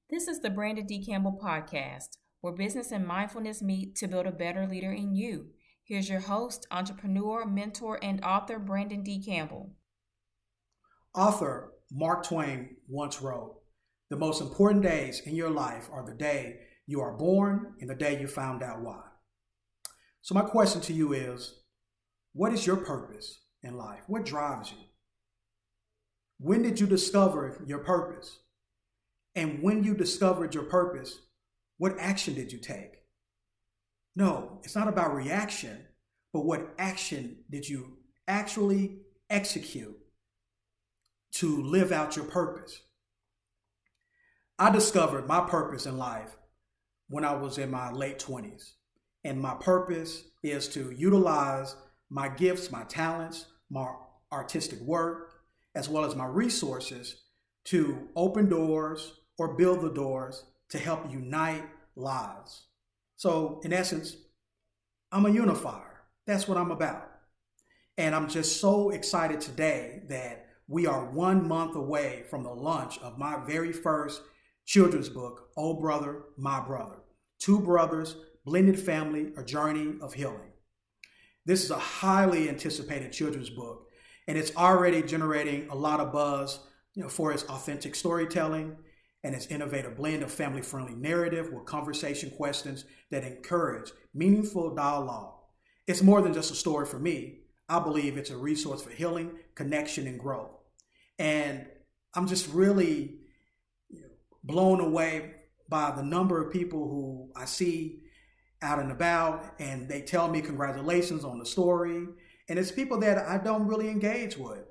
This is the Brandon D. Campbell podcast, where business and mindfulness meet to build a better leader in you. Here's your host, entrepreneur, mentor, and author, Brandon D. Campbell. Author Mark Twain once wrote, "The most important days in your life are the day you are born and the day you found out why." So, my question to you is, what is your purpose in life? What drives you? When did you discover your purpose? And when you discovered your purpose, what action did you take? No, it's not about reaction, but what action did you actually execute to live out your purpose? I discovered my purpose in life when I was in my late 20s. And my purpose is to utilize my gifts, my talents, my artistic work, as well as my resources to open doors or build the doors to help unite lives. So, in essence, I'm a unifier. That's what I'm about. And I'm just so excited today that we are 1 month away from the launch of my very first children's book, Oh Brother, My Brother. Two brothers, blended family, a journey of healing. This is a highly anticipated children's book, and it's already generating a lot of buzz, for its authentic storytelling and its innovative blend of family-friendly narrative with conversation questions that encourage meaningful dialogue. It's more than just a story for me. I believe it's a resource for healing, connection, and growth. And I'm just really blown away by the number of people who I see out and about, and they tell me congratulations on the story. And it's people that I don't really engage with,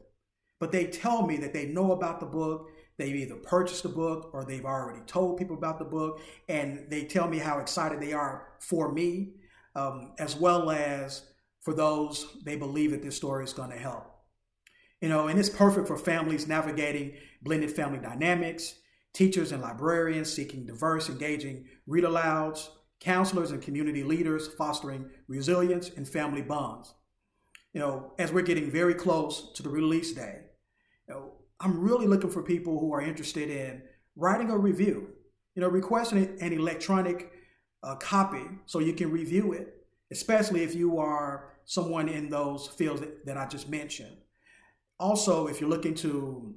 but they tell me that they know about the book. They've either purchased the book or they've already told people about the book, and they tell me how excited they are for me, as well as for those they believe that this story is going to help. And it's perfect for families navigating blended family dynamics, teachers and librarians seeking diverse, engaging read alouds, counselors and community leaders fostering resilience and family bonds. As we're getting very close to the release day, I'm really looking for people who are interested in writing a review, requesting an electronic copy so you can review it, especially if you are someone in those fields that I just mentioned. Also, if you're looking to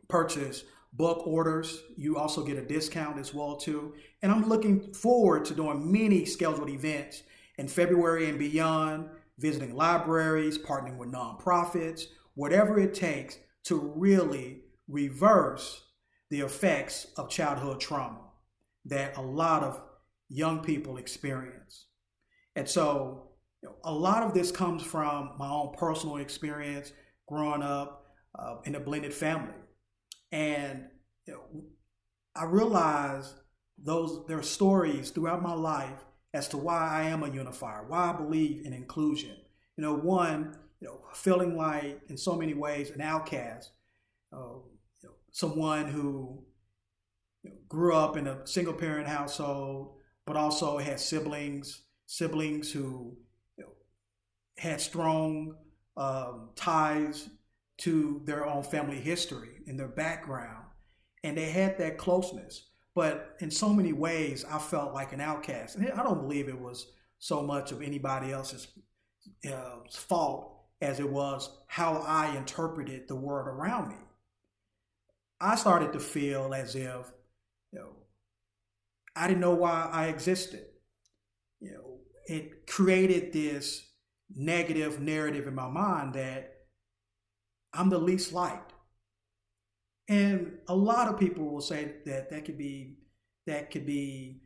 purchase bulk orders, you also get a discount as well too. And I'm looking forward to doing many scheduled events in February and beyond, visiting libraries, partnering with nonprofits, whatever it takes to really reverse the effects of childhood trauma that a lot of young people experience. And so a lot of this comes from my own personal experience growing up in a blended family. And I realized there are stories throughout my life as to why I am a unifier, why I believe in inclusion. One, feeling like in so many ways an outcast, someone who grew up in a single parent household, but also had siblings who had strong ties to their own family history and their background, and they had that closeness. But in so many ways, I felt like an outcast. And I don't believe it was so much of anybody else's fault as it was how I interpreted the world around me. I started to feel as if, I didn't know why I existed. It created this negative narrative in my mind that I'm the least liked. And a lot of people will say that could be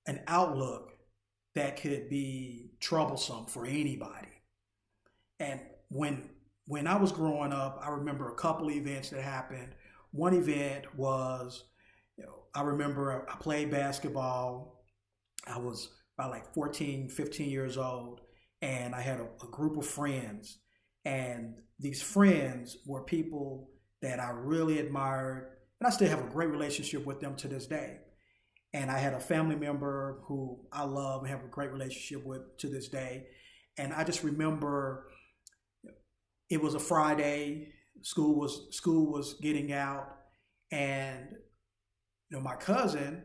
an outlook that could be troublesome for anybody. And when I was growing up, I remember a couple of events that happened. One event was, I remember I played basketball. I was about like 14, 15 years old, and I had a group of friends. And these friends were people that I really admired, and I still have a great relationship with them to this day. And I had a family member who I love and have a great relationship with to this day. And I just remember it was a Friday, school was getting out, and my cousin,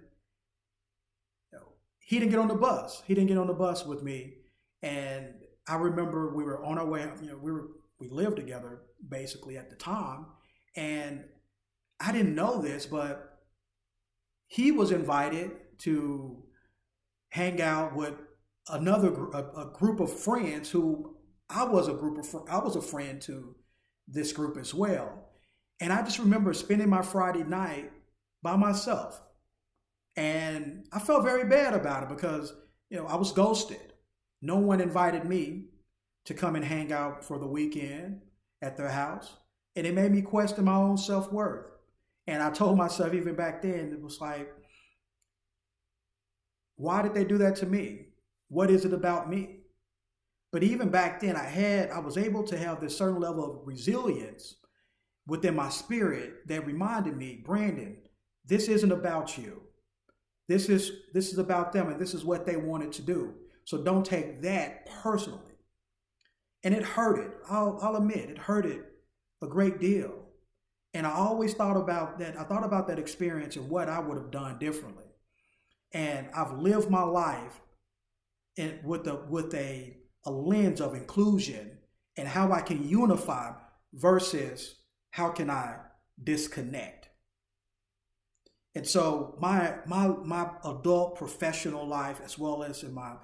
he didn't get on the bus. He didn't get on the bus with me. And I remember we were on our way, we lived together basically at the time. And I didn't know this, but he was invited to hang out with a group of friends who I was a friend to this group as well. And I just remember spending my Friday night by myself. And I felt very bad about it because, I was ghosted. No one invited me to come and hang out for the weekend at their house. And it made me question my own self-worth. And I told myself even back then, it was like, why did they do that to me? What is it about me? But even back then, I was able to have this certain level of resilience within my spirit that reminded me, Brandon, this isn't about you. This is about them, and this is what they wanted to do. So don't take that personally. And it hurted. I'll admit, it hurted a great deal. And I always thought about that. I thought about that experience and what I would have done differently. And I've lived my life with a lens of inclusion and how I can unify versus how can I disconnect. And so my adult professional life, as well as in my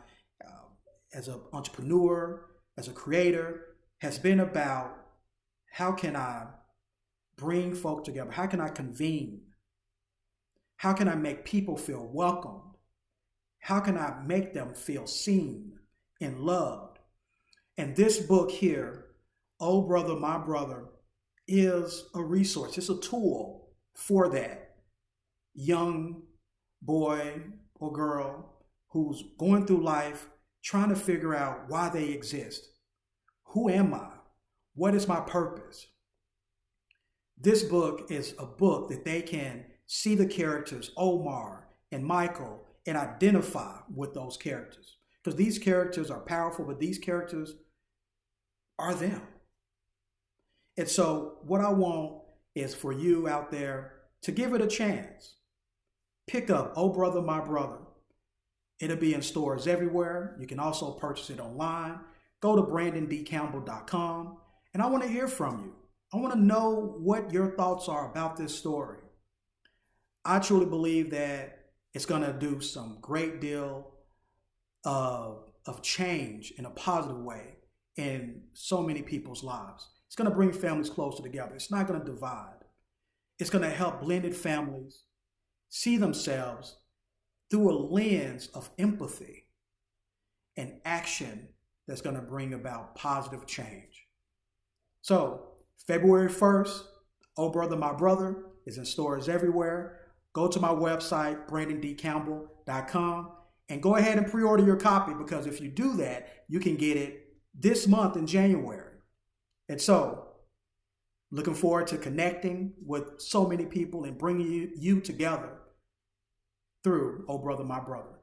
as an entrepreneur, as a creator, has been about how can I bring folk together? How can I convene? How can I make people feel welcomed? How can I make them feel seen and loved? And this book here, Oh Brother, My Brother, is a resource. It's a tool for that young boy or girl who's going through life trying to figure out why they exist. Who am I? What is my purpose? This book is a book that they can see the characters, Omar and Michael, and identify with those characters. Because these characters are powerful, but these characters are them. And so what I want is for you out there to give it a chance. Pick up Oh Brother, My Brother. It'll be in stores everywhere. You can also purchase it online. Go to brandondcampbell.com. And I want to hear from you. I want to know what your thoughts are about this story. I truly believe that it's going to do some great deal of change in a positive way in so many people's lives. It's going to bring families closer together. It's not going to divide. It's going to help blended families see themselves through a lens of empathy and action that's going to bring about positive change. So, February 1st, Oh Brother, My Brother is in stores everywhere. Go to my website, brandondcampbell.com, and go ahead and pre-order your copy, because if you do that, you can get it this month in January. And so, looking forward to connecting with so many people and bringing you together through Oh Brother, My Brother.